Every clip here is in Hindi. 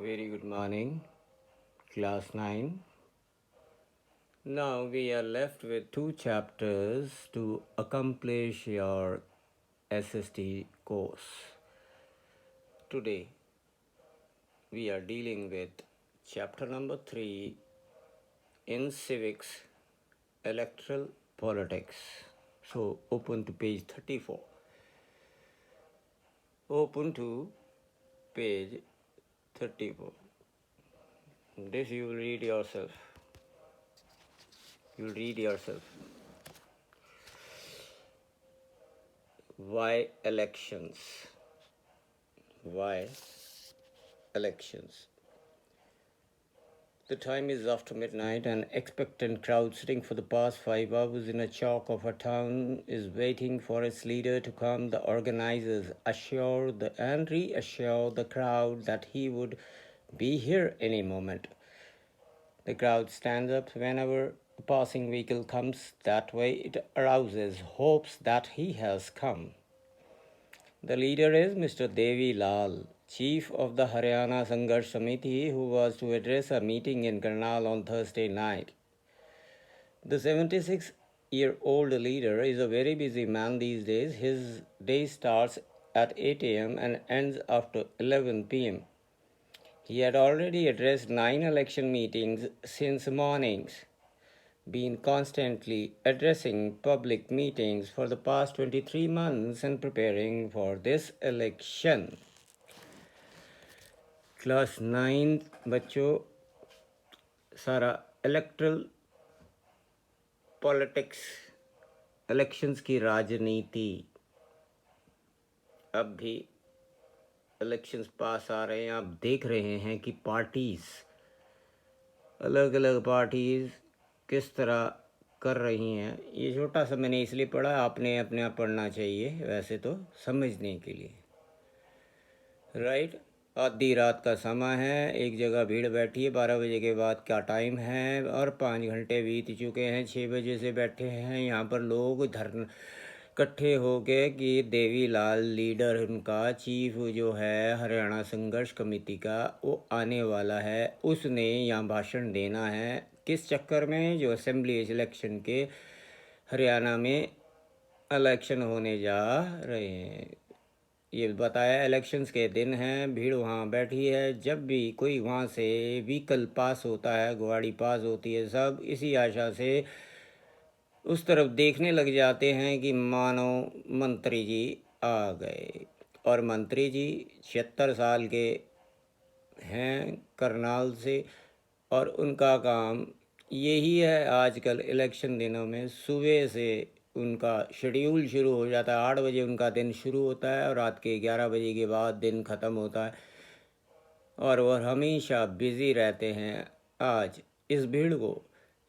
Very good morning, class 9. Now we are left with two chapters to accomplish your SST course. Today we are dealing with chapter number 3 in civics, electoral politics. So open to page 34. Open to page 34. This you will read yourself. You'll read yourself. Why elections? Why elections? The time is after midnight. An expectant crowd sitting for the past 5 hours in a chalk of a town is waiting for its leader to come. The organizers assure and reassure the crowd that he would be here any moment. The crowd stands up whenever a passing vehicle comes. That way it arouses hopes that he has come. The leader is Mr. Devi Lal, chief of the Haryana Sangharsh Samiti, who was to address a meeting in Karnal on Thursday night. The 76-year-old leader is a very busy man these days. His day starts at 8 a.m. and ends after 11 p.m. He had already addressed 9 election meetings since mornings, been constantly addressing public meetings for the past 23 months and preparing for this election. Class 9 बच्चों सारा इलेक्ट्रल पॉलिटिक्स इलेक्शंस की राजनीति अब भी इलेक्शंस पास आ रहे हैं. आप देख रहे हैं कि पार्टीज अलग अलग पार्टीज किस तरह कर रही हैं. ये छोटा सा मैंने इसलिए पढ़ा, आपने अपने आप पढ़ना चाहिए वैसे तो समझने के लिए. राइट. आधी रात का समय है, एक जगह भीड़ बैठी है. 12 बजे के बाद क्या टाइम है और 5 घंटे बीत चुके हैं. 6 बजे से बैठे हैं यहाँ पर लोग धरना इकट्ठे हो गए कि देवी लाल लीडर उनका चीफ जो है हरियाणा संघर्ष कमेटी का वो आने वाला है. उसने यहाँ भाषण देना है. किस चक्कर में? जो असेंबली इलेक्शन के हरियाणा में इलेक्शन होने जा रहे हैं. ये बताया इलेक्शंस के दिन हैं, भीड़ वहाँ बैठी है. जब भी कोई वहाँ से व्हीकल पास होता है, गाड़ी पास होती है, सब इसी आशा से उस तरफ देखने लग जाते हैं कि मानो मंत्री जी आ गए. और मंत्री जी 76 साल के हैं, करनाल से, और उनका काम यही है. आजकल इलेक्शन दिनों में सुबह से उनका शेड्यूल शुरू हो जाता है. 8 बजे उनका दिन शुरू होता है और रात के 11 बजे के बाद दिन ख़त्म होता है. और वह हमेशा बिज़ी रहते हैं. आज इस भीड़ को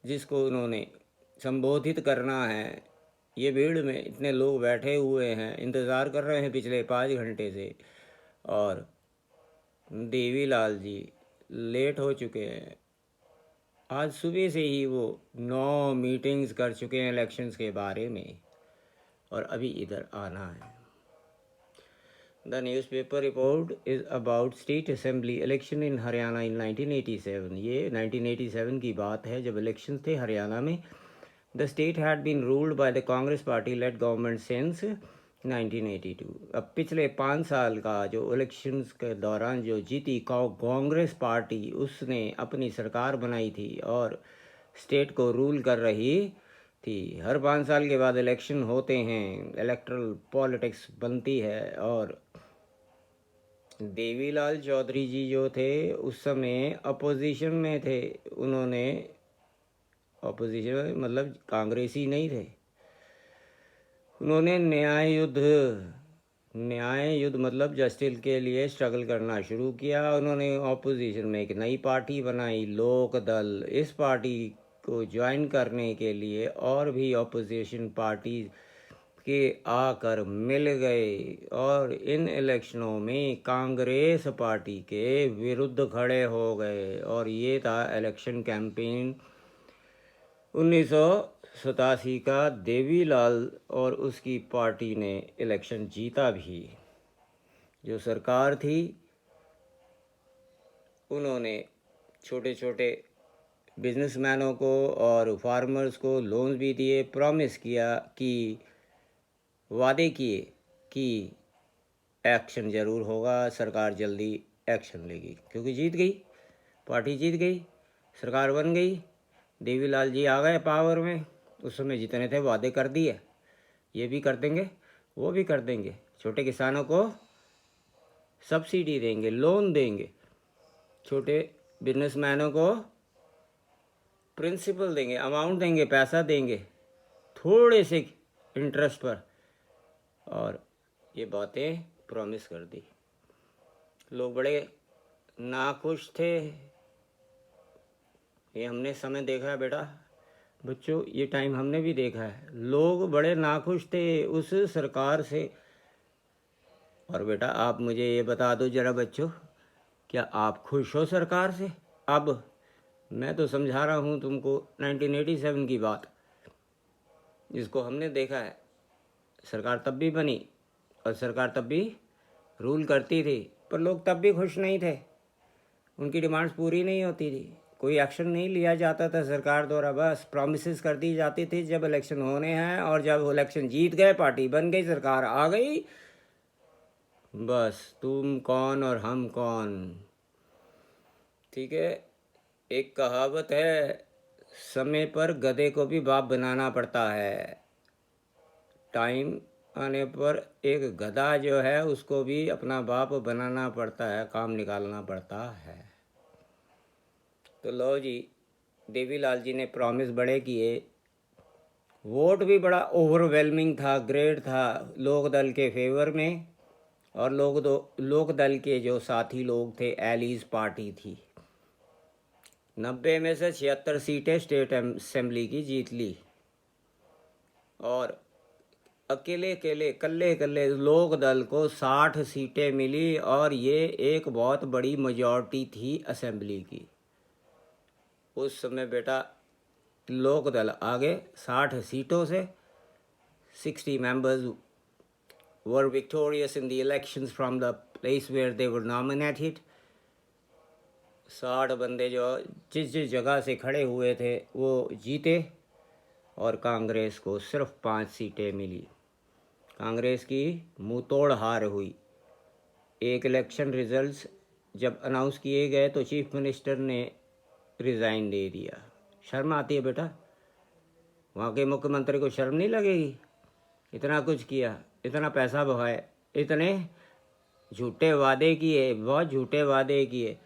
जिसको उन्होंने संबोधित करना है, ये भीड़ में इतने लोग बैठे हुए हैं, इंतज़ार कर रहे हैं पिछले 5 घंटे से. और देवी लाल जी लेट हो चुके हैं. आज सुबह से ही वो 9 मीटिंग्स कर चुके हैं इलेक्शंस के बारे में और अभी इधर आना है. The newspaper report is about state assembly election in Haryana in 1987. ये 1987 की बात है जब इलेक्शन थे हरियाणा में. The state had been ruled by the Congress party led government since 1982. अब पिछले 5 साल का जो इलेक्शंस के दौरान जो जीती कांग्रेस पार्टी, उसने अपनी सरकार बनाई थी और स्टेट को रूल कर रही थी. हर 5 साल के बाद इलेक्शन होते हैं, इलेक्ट्रल पॉलिटिक्स बनती है. और देवीलाल चौधरी जी जो थे उस समय अपोजिशन में थे. उन्होंने अपोजिशन मतलब कांग्रेसी नहीं थे. उन्होंने न्याय युद्ध मतलब जस्टिस के लिए स्ट्रगल करना शुरू किया. उन्होंने ऑपोजिशन में एक नई पार्टी बनाई, लोक दल. इस पार्टी को ज्वाइन करने के लिए और भी ऑपोजिशन पार्टी के आकर मिल गए और इन इलेक्शनों में कांग्रेस पार्टी के विरुद्ध खड़े हो गए. और ये था इलेक्शन कैंपेन 1987 का. देवीलाल और उसकी पार्टी ने इलेक्शन जीता भी. जो सरकार थी उन्होंने छोटे छोटे बिजनेसमैनों को और फार्मर्स को लोन्स भी दिए, प्रॉमिस किया कि वादे किए कि एक्शन ज़रूर होगा, सरकार जल्दी एक्शन लेगी, क्योंकि जीत गई, पार्टी जीत गई, सरकार बन गई, देवीलाल जी आ गए पावर में। उस समय जितने थे वादे कर दिए, ये भी कर देंगे, वो भी कर देंगे, छोटे किसानों को सब्सिडी देंगे, लोन देंगे, छोटे बिजनेसमैनों को प्रिंसिपल देंगे, अमाउंट देंगे, पैसा देंगे थोड़े से इंटरेस्ट पर, और ये बातें प्रॉमिस कर दी। लोग बड़े नाखुश थे। ये हमने समय देखा है बेटा, बच्चों, ये टाइम हमने भी देखा है। लोग बड़े नाखुश थे उस सरकार से। और बेटा आप मुझे ये बता दो जरा बच्चों, क्या आप खुश हो सरकार से? अब मैं तो समझा रहा हूँ तुमको 1987 की बात, जिसको हमने देखा है। सरकार तब भी बनी और सरकार तब भी रूल करती थी, पर लोग तब भी खुश नहीं थे, उनकी डिमांड्स पूरी नहीं होती थी, कोई एक्शन नहीं लिया जाता था सरकार द्वारा, बस प्रॉमिसेस कर दी जाती थी जब इलेक्शन होने हैं, और जब इलेक्शन जीत गए, पार्टी बन गई, सरकार आ गई, बस तुम कौन और हम कौन। ठीक है, एक कहावत है, समय पर गधे को भी बाप बनाना पड़ता है। टाइम आने पर एक गधा जो है उसको भी अपना बाप बनाना पड़ता है, काम निकालना पड़ता है। तो लो जी, देवीलाल जी ने प्रॉमिस बड़े किए, वोट भी बड़ा ओवरवेलमिंग था, ग्रेट था लोक दल के फेवर में, और लोक दल के जो साथी लोग थे, एलीज पार्टी थी, 90 में से 76 सीटें स्टेट असेंबली की जीत ली, और अकेले कल्ले लोक दल को 60 सीटें मिली, और ये एक बहुत बड़ी मेजॉरिटी थी असेंबली की। उस समय बेटा लोक दल आगे 60 सीटों से, 60 members were victorious in the elections from the place where they were nominated। 60 बंदे जो जिस जिस जगह से खड़े हुए थे वो जीते, और कांग्रेस को सिर्फ 5 सीटें मिली। कांग्रेस की मुंह तोड़ हार हुई। एक इलेक्शन रिजल्ट्स जब अनाउंस किए गए तो चीफ मिनिस्टर ने रिज़ाइन दे दिया। शर्म आती है बेटा? वहाँ के मुख्यमंत्री को शर्म नहीं लगेगी? इतना कुछ किया, इतना पैसा बहाए, इतने झूठे वादे किए, बहुत झूठे वादे किए,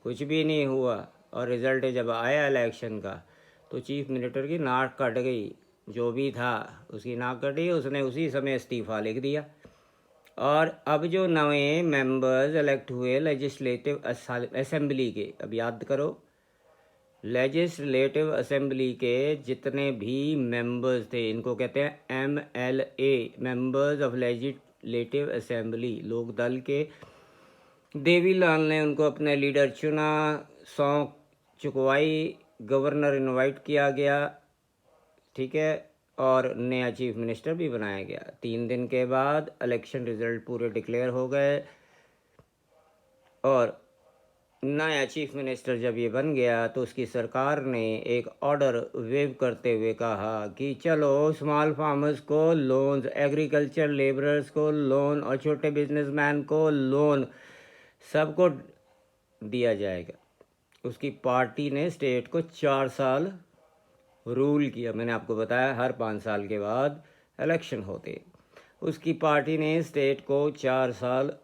कुछ भी नहीं हुआ, और रिज़ल्ट जब आया इलेक्शन का तो चीफ मिनिस्टर की नाक कट गई। जो भी था उसकी नाक कटी, उसने उसी समय इस्तीफ़ा लिख दिया। और अब जो नए मेंबर्स इलेक्ट हुए लेजिस्लेटिव असेंबली के, अब याद करो, लेजिस्लेटिव असेंबली के जितने भी मेंबर्स थे, इनको कहते हैं MLA, members of legislative assembly, लोक दल के। देवीलाल ने उनको अपने लीडर चुना, सौंप चुकवाई, गवर्नर इनवाइट किया गया, ठीक है, और नया चीफ मिनिस्टर भी बनाया गया। 3 दिन के बाद इलेक्शन रिजल्ट पूरे डिक्लेयर हो गए, और नया चीफ मिनिस्टर जब ये बन गया तो उसकी सरकार ने एक ऑर्डर वेव करते हुए कहा कि चलो स्मॉल फार्मर्स को लोन, एग्रीकल्चर लेबरर्स को लोन, और छोटे बिजनेसमैन को लोन, सबको दिया जाएगा। उसकी पार्टी ने स्टेट को 4 साल रूल किया। मैंने आपको बताया हर 5 साल के बाद इलेक्शन होते। उसकी पार्टी ने स्टेट को 4 साल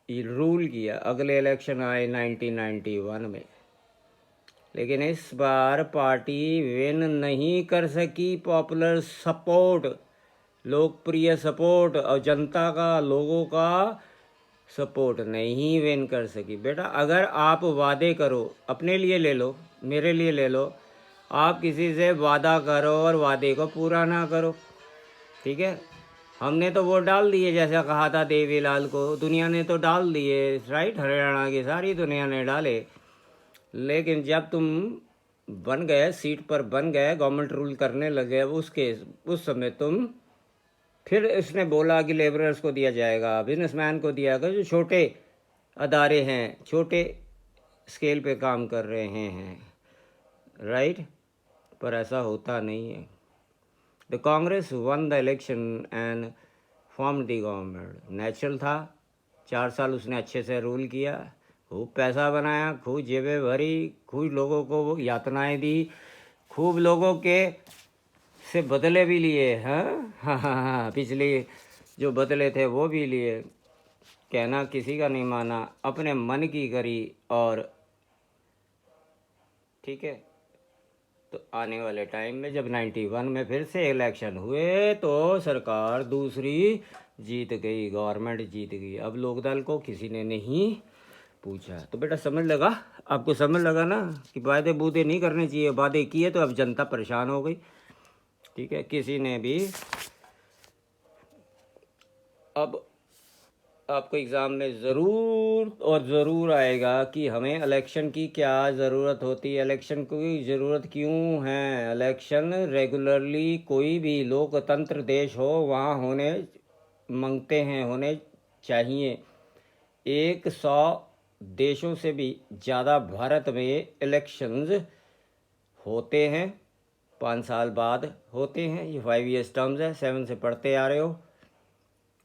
रूल किया। अगले इलेक्शन आए 1991 में, लेकिन इस बार पार्टी विन नहीं कर सकी। पॉपुलर सपोर्ट, लोकप्रिय सपोर्ट और जनता का, लोगों का सपोर्ट नहीं विन कर सकी। बेटा अगर आप वादे करो, अपने लिए ले लो, मेरे लिए ले लो, आप किसी से वादा करो और वादे को पूरा ना करो, ठीक है। हमने तो वोट डाल दिए, जैसा कहा था देवीलाल को, दुनिया ने तो डाल दिए, राइट, हरियाणा की सारी दुनिया ने डाले। लेकिन जब तुम बन गए, सीट पर बन गए, गवर्नमेंट रूल करने लगे, उस समय तुम फिर इसने बोला कि लेबरर्स को दिया जाएगा, बिजनेसमैन को दिया जाएगा, जो छोटे अदारे हैं, छोटे स्केल पे काम कर रहे हैं, राइट। पर ऐसा होता नहीं है। The Congress one the election and form the government. Natural था, 4 साल उसने अच्छे से रूल किया, खूब पैसा बनाया, खूब जेबें भरी, खूब लोगों को यातनाएं दी, खूब लोगों के से बदले भी लिए। हाँ, पिछले जो बदले थे वो भी लिए। कहना किसी का नहीं माना, अपने मन की करी। और ठीक है, तो आने वाले टाइम में जब 91 में फिर से इलेक्शन हुए तो सरकार दूसरी जीत गई, गवर्नमेंट जीत गई। अब लोकदल को किसी ने नहीं पूछा। तो बेटा समझ लगा, आपको समझ लगा ना कि वादे बूदे नहीं करने चाहिए। वादे किए तो अब जनता परेशान हो गई। ठीक है, किसी ने भी अब आपको एग्ज़ाम में ज़रूर और ज़रूर आएगा कि हमें इलेक्शन की क्या ज़रूरत होती है, इलेक्शन की ज़रूरत क्यों है। इलेक्शन रेगुलरली कोई भी लोकतंत्र देश हो वहाँ होने मांगते हैं, होने चाहिए। 100 देशों से भी ज़्यादा भारत में इलेक्शंस होते हैं, 5 साल बाद होते हैं। ये 5 ईयर्स टर्म्स है, 7 से पढ़ते आ रहे हो।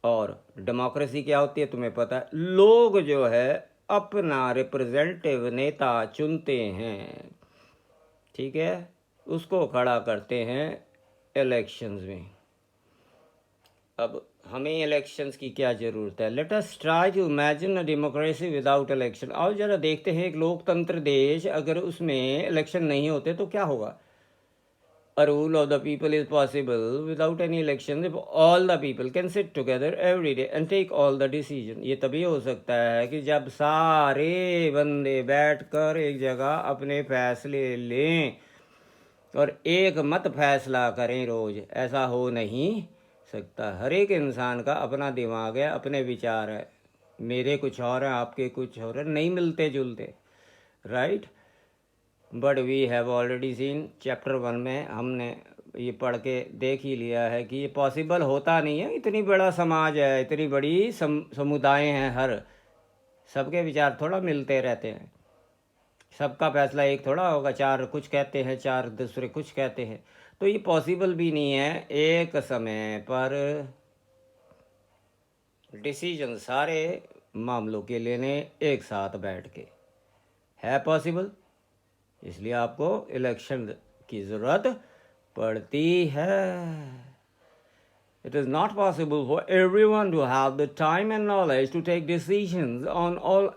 और डेमोक्रेसी क्या होती है तुम्हें पता है। लोग जो है अपना रिप्रेजेंटेटिव नेता चुनते हैं, ठीक है, उसको खड़ा करते हैं इलेक्शंस में। अब हमें इलेक्शंस की क्या ज़रूरत है। Let us try to imagine a democracy without election. आओ जरा देखते हैं एक लोकतंत्र देश, अगर उसमें इलेक्शन नहीं होते तो क्या होगा। A rule of the people is possible without any election if all the people can sit together every day and take all the decision। ये तभी हो सकता है कि जब सारे बंदे बैठकर एक जगह अपने फैसले लें और एक मत फैसला करें रोज। ऐसा हो नहीं सकता। हर एक इंसान का अपना दिमाग है, अपने विचार है। मेरे कुछ और हैं, आपके कुछ और हैं, नहीं मिलते जुलते, right. But we have already seen chapter 1 में हमने ये पढ़ के देख ही लिया है कि ये पॉसिबल होता नहीं है। इतनी बड़ा समाज है, इतनी बड़ी समुदाय हैं, हर सबके विचार थोड़ा मिलते रहते हैं। सबका फैसला एक थोड़ा होगा, 4 कुछ कहते हैं, 4 दूसरे कुछ कहते हैं। तो ये पॉसिबल भी नहीं है एक समय पर डिसीजन सारे मामलों के लेने एक साथ बैठ के। है पॉसिबल, इसलिए आपको इलेक्शन की ज़रूरत पड़ती है। It is not possible for everyone to have the time and knowledge to take decisions on all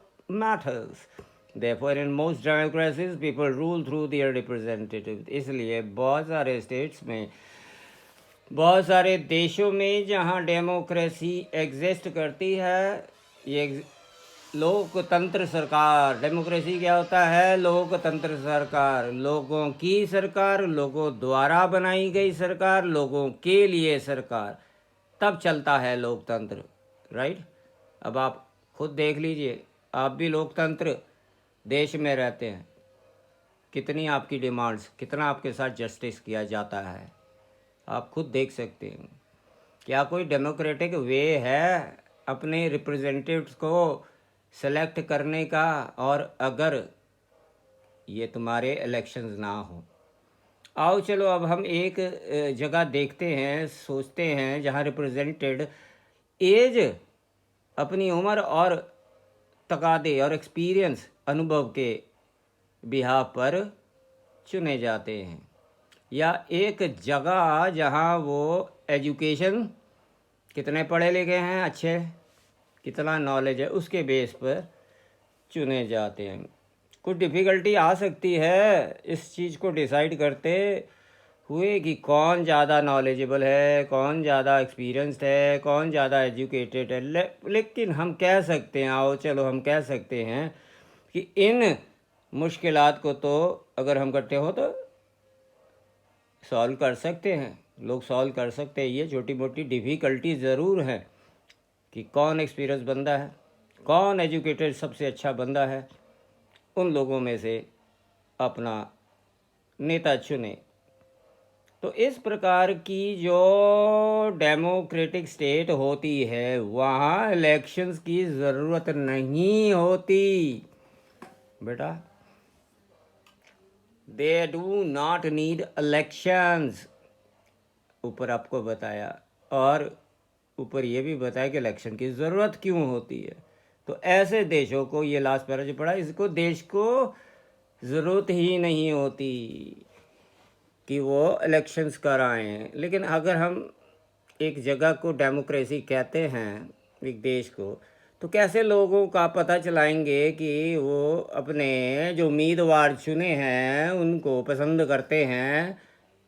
matters. Therefore, in most democracies, people rule through their representatives. इसलिए बहुत सारे स्टेट्स में, बहुत सारे देशों में जहाँ डेमोक्रेसी एग्जिस्ट करती है, ये लोकतंत्र सरकार। डेमोक्रेसी क्या होता है। लोकतंत्र सरकार, लोगों की सरकार, लोगों द्वारा बनाई गई सरकार, लोगों के लिए सरकार, तब चलता है लोकतंत्र, राइट। अब आप खुद देख लीजिए, आप भी लोकतंत्र देश में रहते हैं, कितनी आपकी डिमांड्स, कितना आपके साथ जस्टिस किया जाता है, आप खुद देख सकते हैं। क्या कोई डेमोक्रेटिक वे है अपने रिप्रेजेंटेटिव्स को सेलेक्ट करने का। और अगर ये तुम्हारे इलेक्शंस ना हो। आओ चलो अब हम एक जगह देखते हैं, सोचते हैं, जहाँ रिप्रेजेंटेड एज अपनी उम्र और तकादे और एक्सपीरियंस, अनुभव के बिहाव पर चुने जाते हैं। या एक जगह जहाँ वो एजुकेशन, कितने पढ़े लिखे हैं, अच्छे, कितना नॉलेज है, उसके बेस पर चुने जाते हैं। कुछ डिफ़िकल्टी आ सकती है इस चीज़ को डिसाइड करते हुए कि कौन ज़्यादा नॉलेजेबल है, कौन ज़्यादा एक्सपीरियंस्ड है, कौन ज़्यादा एजुकेटेड है। लेकिन हम कह सकते हैं, आओ चलो हम कह सकते हैं कि इन मुश्किलात को तो अगर हम इकट्ठे हो तो सॉल्व कर सकते हैं। लोग सॉल्व कर सकते हैं। ये छोटी मोटी डिफ़िकल्टी ज़रूर है कि कौन एक्सपीरियंस बंदा है, कौन एजुकेटेड सबसे अच्छा बंदा है, उन लोगों में से अपना नेता चुने। तो इस प्रकार की जो डेमोक्रेटिक स्टेट होती है वहाँ इलेक्शंस की ज़रूरत नहीं होती। बेटा they do not need elections, ऊपर आपको बताया, और ऊपर ये भी बताया कि इलेक्शन की ज़रूरत क्यों होती है। तो ऐसे देशों को, ये लास्ट पैरा जो पढ़ा, इसको देश को ज़रूरत ही नहीं होती कि वो इलेक्शंस कराएं। लेकिन अगर हम एक जगह को डेमोक्रेसी कहते हैं, एक देश को, तो कैसे लोगों का पता चलाएंगे कि वो अपने जो उम्मीदवार चुने हैं उनको पसंद करते हैं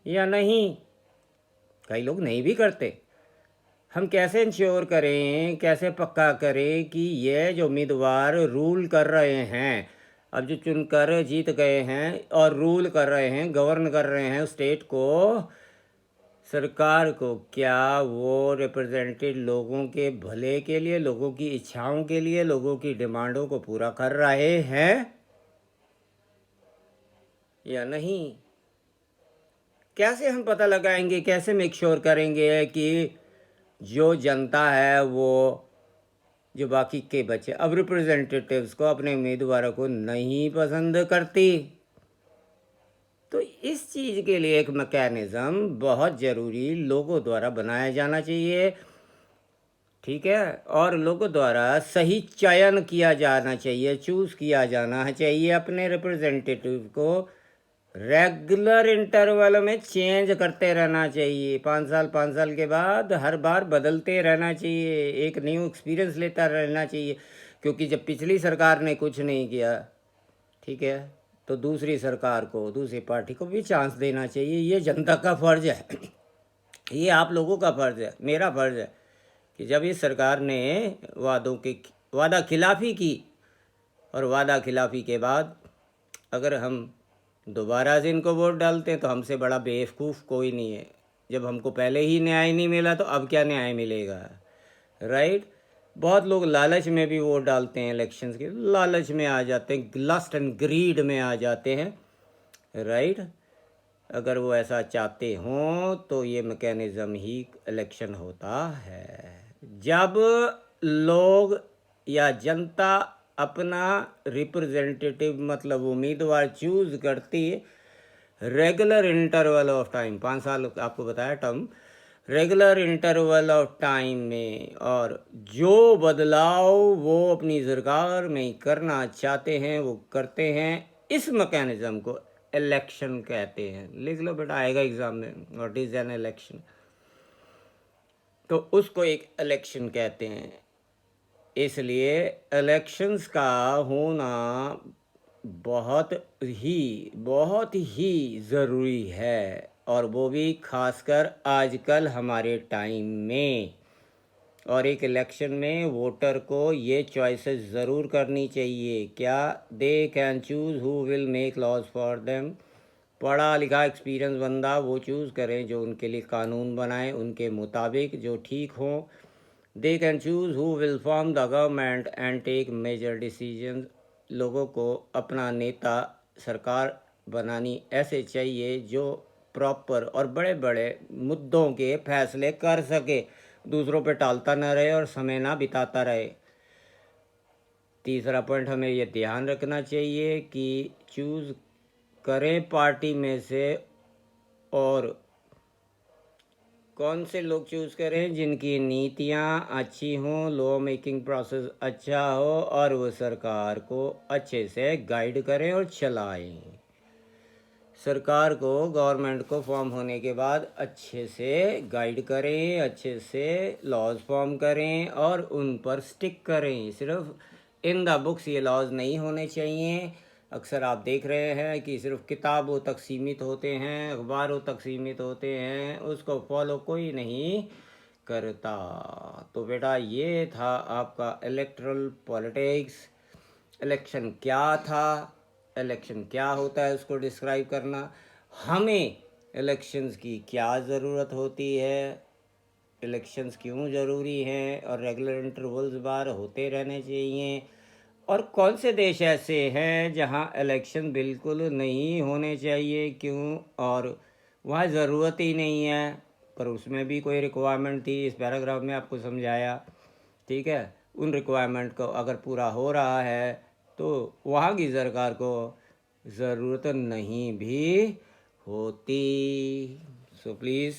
या नहीं। कई लोग नहीं भी करते। हम कैसे इंश्योर करें, कैसे पक्का करें कि ये जो उम्मीदवार रूल कर रहे हैं, अब जो चुनकर जीत गए हैं और रूल कर रहे हैं, गवर्न कर रहे हैं स्टेट को, सरकार को, क्या वो रिप्रेजेंटेड लोगों के भले के लिए, लोगों की इच्छाओं के लिए, लोगों की डिमांडों को पूरा कर रहे हैं या नहीं। कैसे हम पता लगाएंगे, कैसे मेक श्योर करेंगे कि जो जनता है वो, जो बाकी के बच्चे अब रिप्रेजेंटेटिव्स को, अपने उम्मीदवारों को नहीं पसंद करती। तो इस चीज़ के लिए एक मैकेनिज़्म बहुत ज़रूरी लोगों द्वारा बनाया जाना चाहिए, ठीक है, और लोगों द्वारा सही चयन किया जाना चाहिए, चूज़ किया जाना चाहिए। अपने रिप्रेजेंटेटिव को रेगुलर इंटरवल में चेंज करते रहना चाहिए, 5 साल के बाद हर बार बदलते रहना चाहिए, एक न्यू एक्सपीरियंस लेता रहना चाहिए। क्योंकि जब पिछली सरकार ने कुछ नहीं किया, ठीक है, तो दूसरी सरकार को, दूसरी पार्टी को भी चांस देना चाहिए। ये जनता का फ़र्ज़ है, ये आप लोगों का फ़र्ज़ है, मेरा फ़र्ज़ है कि जब इस सरकार ने वादा खिलाफ़ी की, और वादा खिलाफ़ी के बाद अगर हम दोबारा से इनको वोट डालते हैं तो हमसे बड़ा बेवकूफ़ कोई नहीं है। जब हमको पहले ही न्याय नहीं मिला तो अब क्या न्याय मिलेगा, राइट। बहुत लोग लालच में भी वोट डालते हैं, इलेक्शंस के लालच में आ जाते हैं, लस्ट एंड ग्रीड में आ जाते हैं, राइट। अगर वो ऐसा चाहते हों तो ये मैकेनिज़्म ही इलेक्शन होता है। जब लोग या जनता अपना रिप्रेजेंटेटिव, मतलब उम्मीदवार चूज़ करती रेगुलर इंटरवल ऑफ टाइम, 5 साल आपको बताया term, regular interval of time में, और जो बदलाव वो अपनी सरकार में करना चाहते हैं वो करते हैं, इस मैकेनिज़्म को इलेक्शन कहते हैं। लिख लो बेटा, आएगा एग्ज़ाम में, व्हाट इज़ एन इलेक्शन। तो उसको एक इलेक्शन कहते हैं। इसलिए इलेक्शंस का होना बहुत ही ज़रूरी है, और वो भी खासकर आजकल हमारे टाइम में। और एक इलेक्शन में वोटर को ये चॉइसेस ज़रूर करनी चाहिए, क्या they can choose who will make laws for them. पढ़ा लिखा एक्सपीरियंस बंदा वो चूज़ करें जो उनके लिए कानून बनाए, उनके मुताबिक जो ठीक हों। They can choose who will form the government and take major decisions. लोगों को अपना नेता, सरकार बनानी ऐसे चाहिए जो प्रॉपर और बड़े बड़े मुद्दों के फैसले कर सके, दूसरों पे टालता ना रहे और समय ना बिताता रहे। तीसरा पॉइंट हमें ये ध्यान रखना चाहिए कि चूज़ करें पार्टी में से, और कौन से लोग चूज़ करें जिनकी नीतियां अच्छी हों, लॉ मेकिंग प्रोसेस अच्छा हो, और वो सरकार को अच्छे से गाइड करें और चलाएं। सरकार को, गवर्नमेंट को फॉर्म होने के बाद अच्छे से गाइड करें, अच्छे से लॉज फॉर्म करें और उन पर स्टिक करें। सिर्फ इन द बुक्स ये लॉज नहीं होने चाहिए। अक्सर आप देख रहे हैं कि सिर्फ किताबों तक सीमित होते हैं, अखबारों तक सीमित होते हैं, उसको फॉलो कोई नहीं करता। तो बेटा ये था आपका इलेक्ट्रल पॉलिटिक्स। इलेक्शन क्या था, इलेक्शन क्या होता है उसको डिस्क्राइब करना, हमें इलेक्शंस की क्या ज़रूरत होती है, इलेक्शंस क्यों ज़रूरी हैं, और रेगुलर इंटरवल्स बार होते रहने चाहिए, और कौन से देश ऐसे हैं जहां इलेक्शन बिल्कुल नहीं होने चाहिए, क्यों, और वहाँ ज़रूरत ही नहीं है, पर उसमें भी कोई रिक्वायरमेंट थी, इस पैराग्राफ में आपको समझाया, ठीक है। उन रिक्वायरमेंट को अगर पूरा हो रहा है तो वहाँ की सरकार को ज़रूरत नहीं भी होती। So please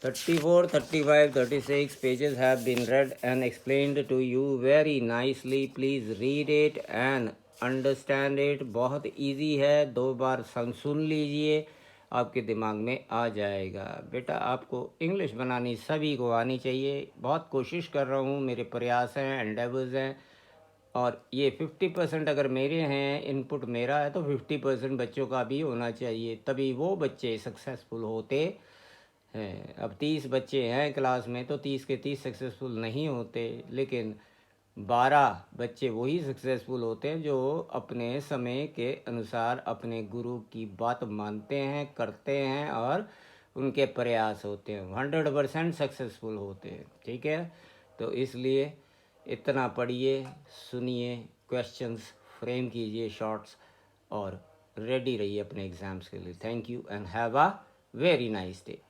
34, 35, 36 pages have been read and explained to you very nicely. Please read it and understand it. बहुत easy है, 2 बार सुन लीजिए, आपके दिमाग में आ जाएगा। बेटा आपको इंग्लिश बनानी सभी को आनी चाहिए। बहुत कोशिश कर रहा हूँ, मेरे प्रयास हैं, एंडेवर्स हैं, और ये 50% अगर मेरे हैं, इनपुट मेरा है, तो 50% बच्चों का भी होना चाहिए, तभी वो बच्चे सक्सेसफुल होते हैं। अब 30 बच्चे हैं क्लास में, तो 30 के 30 सक्सेसफुल नहीं होते, लेकिन 12 बच्चे वही सक्सेसफुल होते हैं जो अपने समय के अनुसार अपने गुरु की बात मानते हैं, करते हैं और उनके प्रयास होते हैं, 100% सक्सेसफुल होते हैं। ठीक है, तो इसलिए इतना पढ़िए, सुनिए, क्वेश्चंस फ्रेम कीजिए शॉर्ट्स, और रेडी रहिए अपने एग्ज़ाम्स के लिए। Thank you and have a very nice day.